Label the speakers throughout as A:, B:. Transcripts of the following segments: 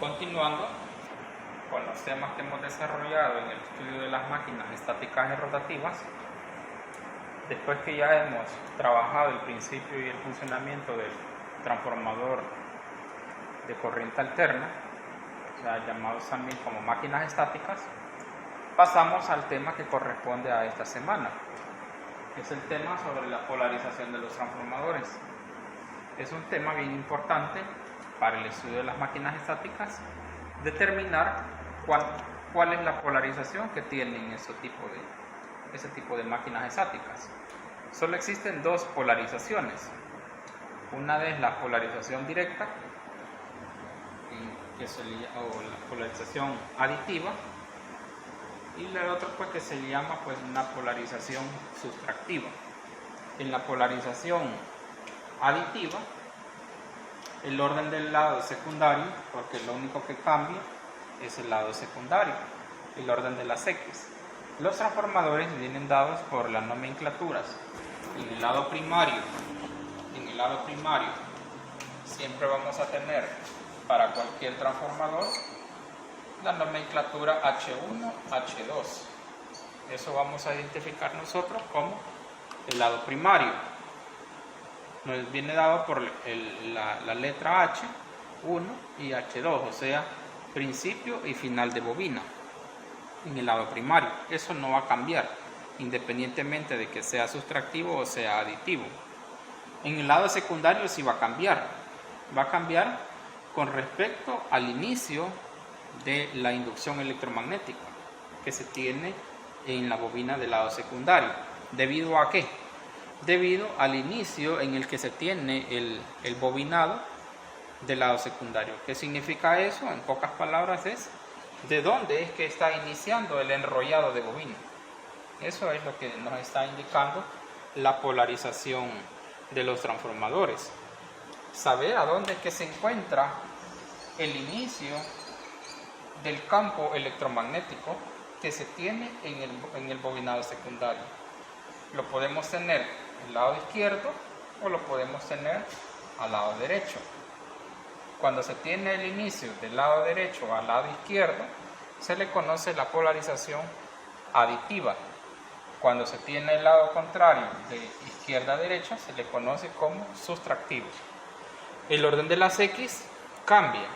A: Continuando con los temas que hemos desarrollado en el estudio de las máquinas estáticas y rotativas, después que ya hemos trabajado el principio y el funcionamiento del transformador de corriente alterna, o sea, llamados también como máquinas estáticas, pasamos al tema que corresponde a esta semana, que es el tema sobre la polarización de los transformadores. Es un tema bien importante para el estudio de las máquinas estáticas, determinar cuál es la polarización que tienen ese tipo de máquinas estáticas. Solo existen dos polarizaciones. Una es la polarización directa, o la polarización aditiva, y la otra pues que se llama una polarización sustractiva. En la polarización aditiva, el orden del lado secundario, porque lo único que cambia es el lado secundario, el orden de las X. Los transformadores vienen dados por las nomenclaturas. En el lado primario siempre vamos a tener para cualquier transformador la nomenclatura H1, H2. Eso vamos a identificar nosotros como el lado primario. Nos viene dado por la letra H, 1 y H2, o sea, principio y final de bobina en el lado primario. Eso no va a cambiar, independientemente de que sea sustractivo o sea aditivo. En el lado secundario sí va a cambiar. Va a cambiar con respecto al inicio de la inducción electromagnética que se tiene en la bobina del lado secundario. ¿Debido a qué? Debido al inicio en el que se tiene el bobinado del lado secundario. ¿Qué significa eso? En pocas palabras es de dónde es que está iniciando el enrollado de bobina. Eso es lo que nos está indicando la polarización de los transformadores. Saber a dónde es que se encuentra el inicio del campo electromagnético que se tiene en el bobinado secundario. Lo podemos tener al lado izquierdo o lo podemos tener al lado derecho. Cuando se tiene el inicio del lado derecho al lado izquierdo, se le conoce la polarización aditiva. Cuando se tiene el lado contrario de izquierda a derecha, se le conoce como sustractivo. El orden de las X cambia.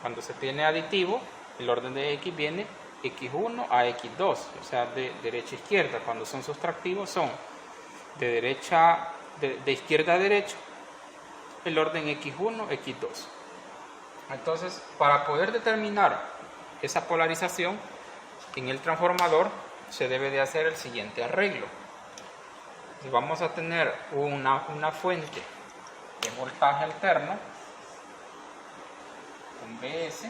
A: Cuando se tiene aditivo, el orden de X viene X1 a X2, o sea, de derecha a izquierda. Cuando son sustractivos son de izquierda a derecha, el orden X1, X2. Entonces, para poder determinar esa polarización en el transformador, se debe de hacer el siguiente arreglo. Si vamos a tener una fuente de voltaje alterno, un BS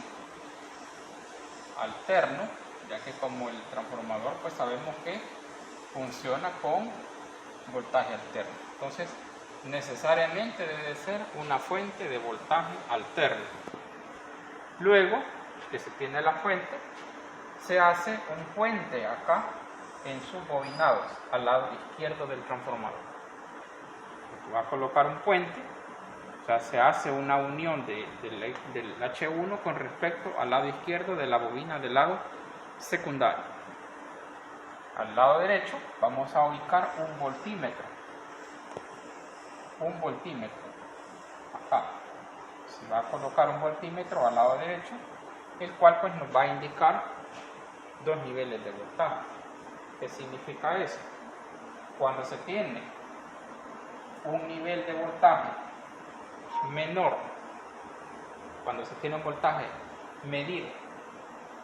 A: alterno, ya que como el transformador pues sabemos que funciona con voltaje alterno. Entonces necesariamente debe ser una fuente de voltaje alterno. Luego que se tiene la fuente, se hace un puente acá en sus bobinados al lado izquierdo del transformador. Se va a colocar un puente, o sea, se hace una unión del H1 con respecto al lado izquierdo de la bobina del lado secundario. Al lado derecho vamos a ubicar un voltímetro. Acá se va a colocar un voltímetro al lado derecho, el cual pues nos va a indicar dos niveles de voltaje. ¿Qué significa eso? Cuando se tiene un nivel de voltaje menor, cuando se tiene un voltaje medido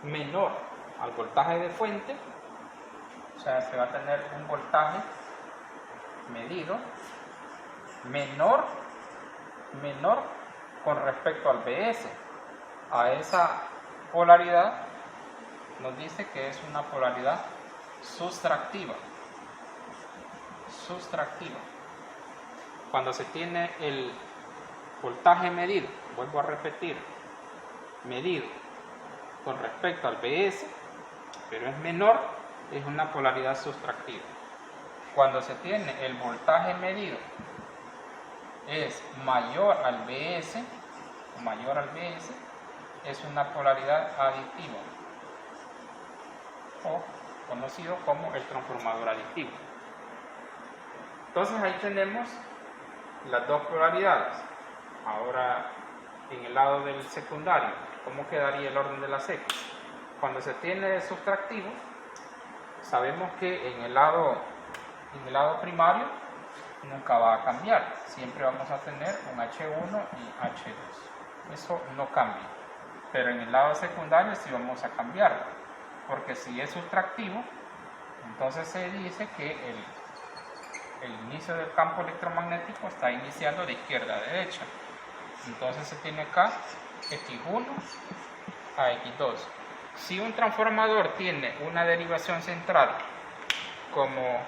A: menor al voltaje de fuente, o sea, se va a tener un voltaje medido menor con respecto al BS. A esa polaridad nos dice que es una polaridad sustractiva. Cuando se tiene el voltaje medido, vuelvo a repetir, medido con respecto al BS, pero es menor, es una polaridad sustractiva. Cuando se tiene el voltaje medido es mayor al BS, es una polaridad aditiva, o conocido como el transformador aditivo. Entonces ahí tenemos las dos polaridades. Ahora, en el lado del secundario, ¿cómo quedaría el orden de las X? Cuando se tiene subtractivo, sabemos que en el lado primario nunca va a cambiar, siempre vamos a tener un H1 y H2, eso no cambia, pero en el lado secundario sí vamos a cambiarlo, porque si es subtractivo, entonces se dice que el inicio del campo electromagnético está iniciando de izquierda a derecha, entonces se tiene acá X1 a X2. Si un transformador tiene una derivación central como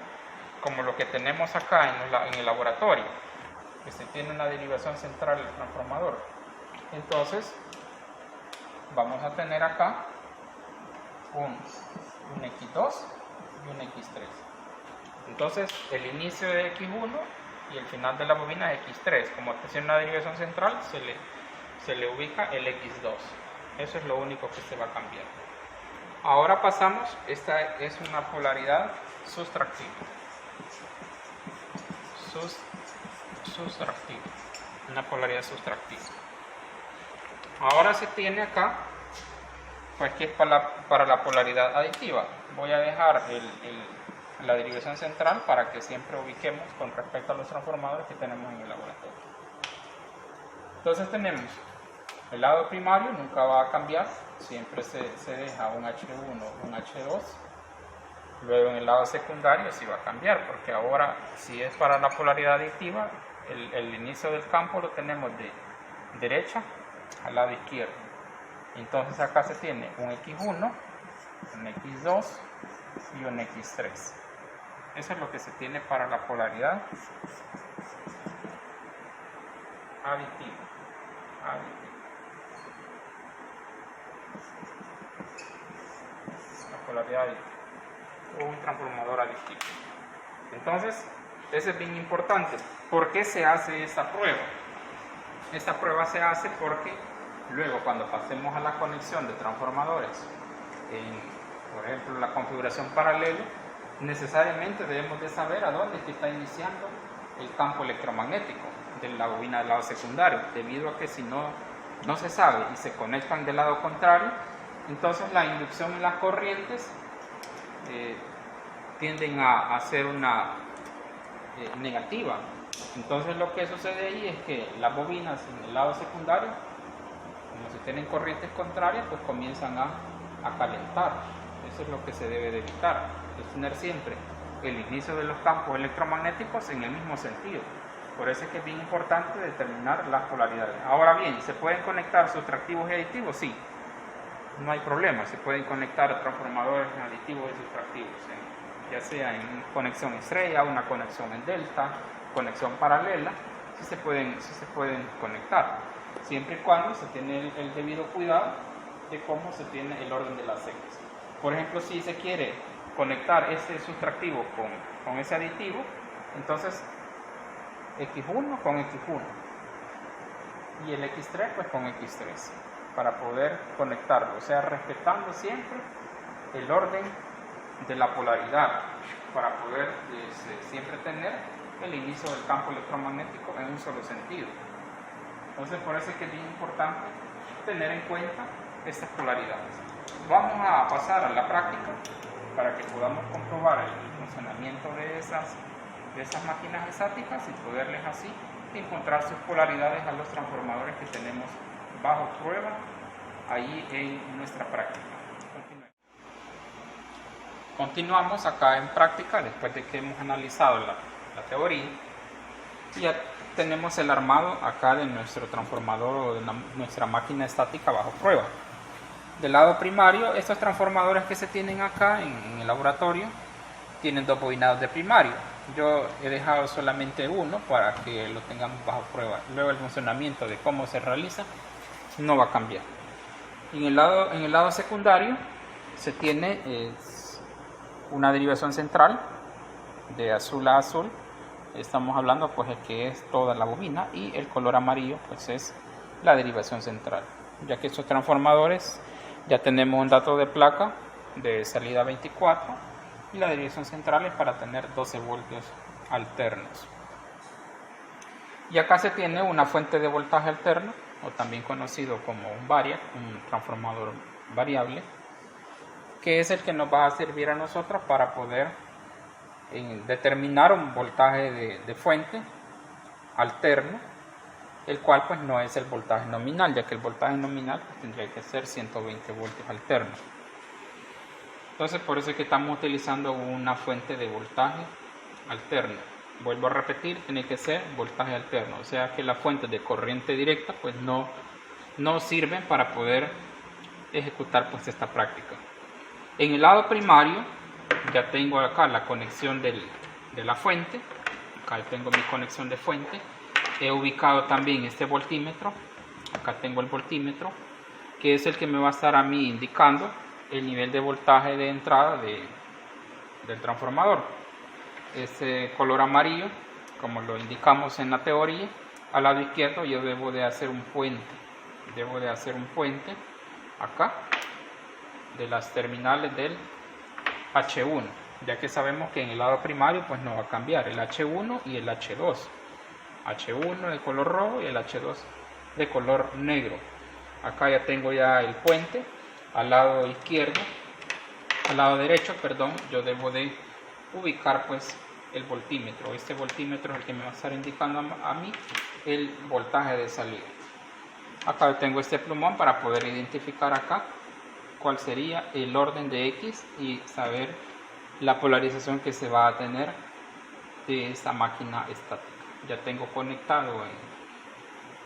A: lo que tenemos acá en el laboratorio, que se tiene una derivación central del transformador, entonces vamos a tener acá un X2 y un X3. Entonces el inicio de X1 y el final de la bobina es X3. Como tiene una derivación central, se le ubica el X2. Eso es lo único que se va a cambiar. Ahora pasamos, esta es una polaridad sustractiva. Sustractiva. Una polaridad sustractiva. Ahora se tiene acá, pues que es para la polaridad aditiva. Voy a dejar la derivación central para que siempre ubiquemos con respecto a los transformadores que tenemos en el laboratorio. Entonces tenemos el lado primario, nunca va a cambiar, siempre se deja un H1, un H2. Luego en el lado secundario sí va a cambiar, porque ahora si es para la polaridad aditiva, el inicio del campo lo tenemos de derecha al lado izquierdo. Entonces acá se tiene un X1, un X2 y un X3. Eso es lo que se tiene para la polaridad aditiva. La polaridad aditiva o un transformador aditivo. Entonces, eso es bien importante. ¿Por qué se hace esta prueba? Esta prueba se hace porque luego cuando pasemos a la conexión de transformadores por ejemplo, la configuración paralela, necesariamente debemos de saber a dónde está iniciando el campo electromagnético de la bobina del lado secundario, debido a que si no se sabe y se conectan del lado contrario, entonces la inducción en las corrientes tienden a ser una negativa. Entonces lo que sucede ahí es que las bobinas en el lado secundario, como si tienen corrientes contrarias, pues comienzan a calentar. Eso es lo que se debe de evitar, es tener siempre el inicio de los campos electromagnéticos en el mismo sentido. Por eso es que es bien importante determinar las polaridades. Ahora bien, ¿se pueden conectar sustractivos y aditivos? Sí, no hay problema, se pueden conectar transformadores aditivos y sustractivos, ya sea en conexión estrella, una conexión en delta, conexión paralela, sí se pueden conectar, siempre y cuando se tiene el debido cuidado de cómo se tiene el orden de las X. Por ejemplo, si se quiere conectar este sustractivo con ese aditivo, entonces X1 con X1 y el X3 pues con X3, para poder conectarlo, o sea, respetando siempre el orden de la polaridad, para poder siempre tener el inicio del campo electromagnético en un solo sentido. Entonces por eso es que es bien importante tener en cuenta estas polaridades. Vamos a pasar a la práctica para que podamos comprobar el funcionamiento de esas máquinas estáticas y poderles así encontrar sus polaridades a los transformadores que tenemos bajo prueba ahí en nuestra práctica. Continuamos acá en práctica después de que hemos analizado la teoría. Ya tenemos el armado acá de nuestro transformador o de nuestra máquina estática bajo prueba. Del lado primario, estos transformadores que se tienen acá en el laboratorio tienen dos bobinados de primario. Yo he dejado solamente uno para que lo tengamos bajo prueba. Luego el funcionamiento de cómo se realiza no va a cambiar. En el lado secundario se tiene una derivación central de azul a azul. Estamos hablando pues el que es toda la bobina, y el color amarillo pues es la derivación central. ya que estos transformadores ya tenemos un dato de placa de salida 24 y la dirección central es para tener 12 voltios alternos. Y acá se tiene una fuente de voltaje alterno, o también conocido como un variac, un transformador variable, que es el que nos va a servir a nosotros para poder determinar un voltaje de fuente alterno, el cual pues no es el voltaje nominal, ya que el voltaje nominal pues, tendría que ser 120 voltios alternos. Entonces por eso es que estamos utilizando una fuente de voltaje alterno. Vuelvo a repetir, tiene que ser voltaje alterno, o sea que las fuentes de corriente directa pues no sirven para poder ejecutar pues esta práctica. En el lado primario ya tengo acá la conexión de la fuente, acá tengo mi conexión de fuente, he ubicado también este voltímetro, acá tengo el voltímetro, que es el que me va a estar a mí indicando el nivel de voltaje de entrada del transformador. Ese color amarillo, como lo indicamos en la teoría, al lado izquierdo yo debo de hacer un puente, acá de las terminales del H1, ya que sabemos que en el lado primario pues no va a cambiar el H1 y el H2, H1 de color rojo y el H2 de color negro. Acá ya tengo ya el puente, al lado derecho, yo debo de ubicar pues el voltímetro. Este voltímetro es el que me va a estar indicando a mí el voltaje de salida. Acá tengo este plumón para poder identificar acá cuál sería el orden de X y saber la polarización que se va a tener de esta máquina estática. Ya tengo conectado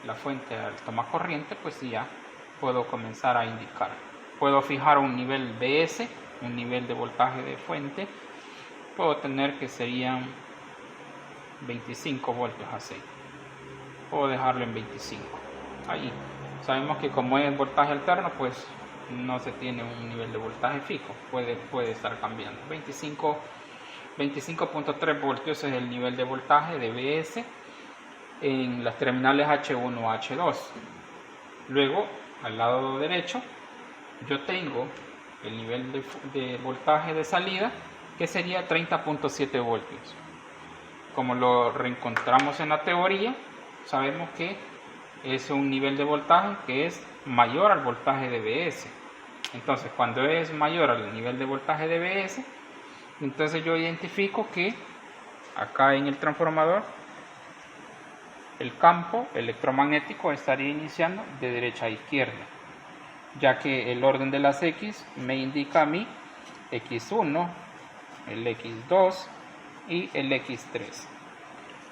A: la fuente al tomacorriente, pues ya puedo comenzar a indicar. Puedo fijar un nivel BS, un nivel de voltaje de fuente. Puedo tener que serían 25 voltios así. Puedo dejarlo en 25. Ahí. Sabemos que como es voltaje alterno, pues no se tiene un nivel de voltaje fijo. Puede estar cambiando. 25.3 voltios es el nivel de voltaje de BS en las terminales H1 o H2. Luego, al lado derecho, yo tengo el nivel de voltaje de salida, que sería 30.7 voltios. Como lo reencontramos en la teoría, sabemos que es un nivel de voltaje que es mayor al voltaje de BS. Entonces, cuando es mayor al nivel de voltaje de BS, entonces yo identifico que acá en el transformador el campo electromagnético estaría iniciando de derecha a izquierda, ya que el orden de las X me indica a mí X1, el X2 y el X3.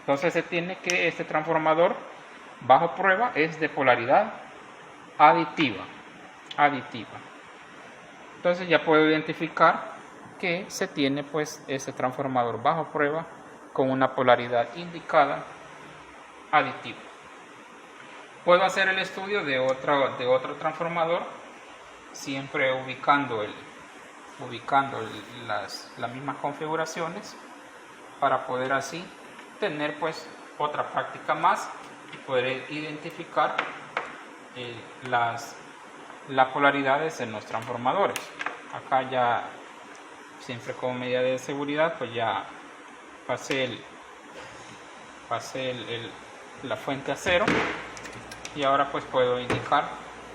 A: Entonces se tiene que este transformador bajo prueba es de polaridad aditiva. Entonces ya puedo identificar que se tiene pues ese transformador bajo prueba con una polaridad indicada aditiva. Puedo hacer el estudio de otro transformador, siempre ubicando las mismas configuraciones, para poder así tener pues otra práctica más y poder identificar las polaridades en los transformadores. Acá ya, siempre como medida de seguridad, pues ya pasé la fuente a 0 y ahora pues puedo indicar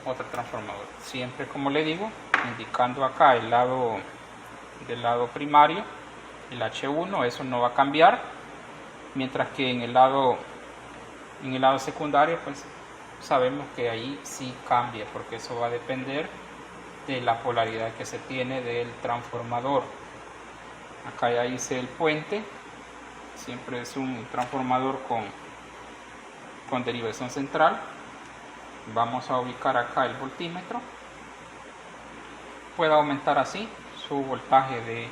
A: otro transformador, siempre como le digo, indicando acá del lado primario el H1, eso no va a cambiar, mientras que en el lado secundario pues sabemos que ahí sí cambia, porque eso va a depender de la polaridad que se tiene del transformador. Acá ya hice el puente, siempre es un transformador con derivación central. Vamos a ubicar acá el voltímetro. Puedo aumentar así su voltaje de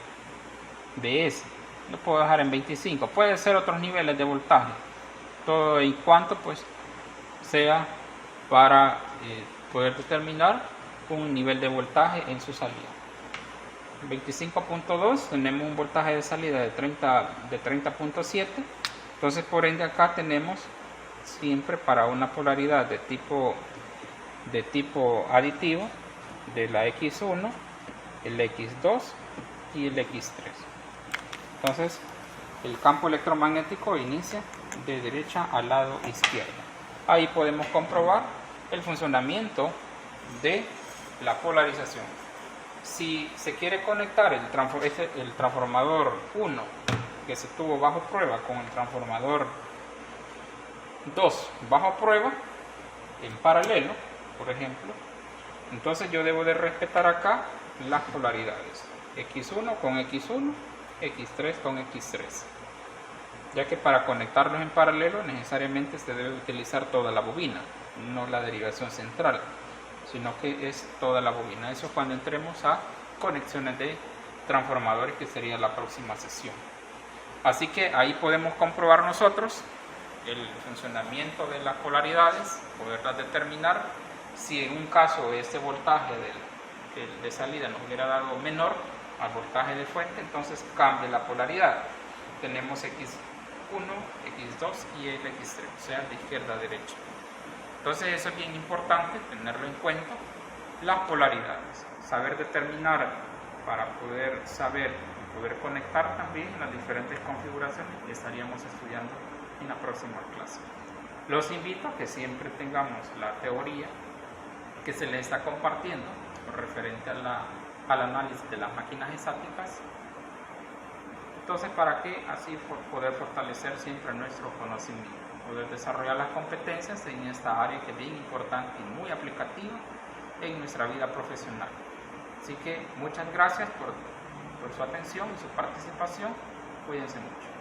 A: BS. Lo puedo dejar en 25. Puede ser otros niveles de voltaje. Todo en cuanto pues sea para poder determinar un nivel de voltaje en su salida. 25.2 tenemos un voltaje de salida de 30.7. Entonces por ende acá tenemos siempre para una polaridad de tipo de tipo aditivo de la X1, el X2 y el X3. Entonces, el campo electromagnético inicia de derecha al lado izquierdo. Ahí podemos comprobar el funcionamiento de la polarización. Si se quiere conectar el transformador 1 que se tuvo bajo prueba con el transformador 2 bajo prueba en paralelo, por ejemplo, entonces yo debo de respetar acá las polaridades, X1 con X1, X3 con X3, ya que para conectarlos en paralelo necesariamente se debe utilizar toda la bobina, no la derivación central, sino que es toda la bobina. Eso cuando entremos a conexiones de transformadores, que sería la próxima sesión. Así que ahí podemos comprobar nosotros el funcionamiento de las polaridades, poderlas determinar. Si en un caso este voltaje de salida nos hubiera dado menor al voltaje de fuente, entonces cambia la polaridad. Tenemos X1, X2 y el X3, o sea, de izquierda a derecha. Entonces eso es bien importante tenerlo en cuenta, las polaridades, saber determinar para poder saber y poder conectar también las diferentes configuraciones que estaríamos estudiando en la próxima clase. Los invito a que siempre tengamos la teoría que se les está compartiendo referente al análisis de las máquinas estáticas, entonces para que así poder fortalecer siempre nuestro conocimiento, poder desarrollar las competencias en esta área que es bien importante y muy aplicativa en nuestra vida profesional. Así que muchas gracias por su atención y su participación. Cuídense mucho.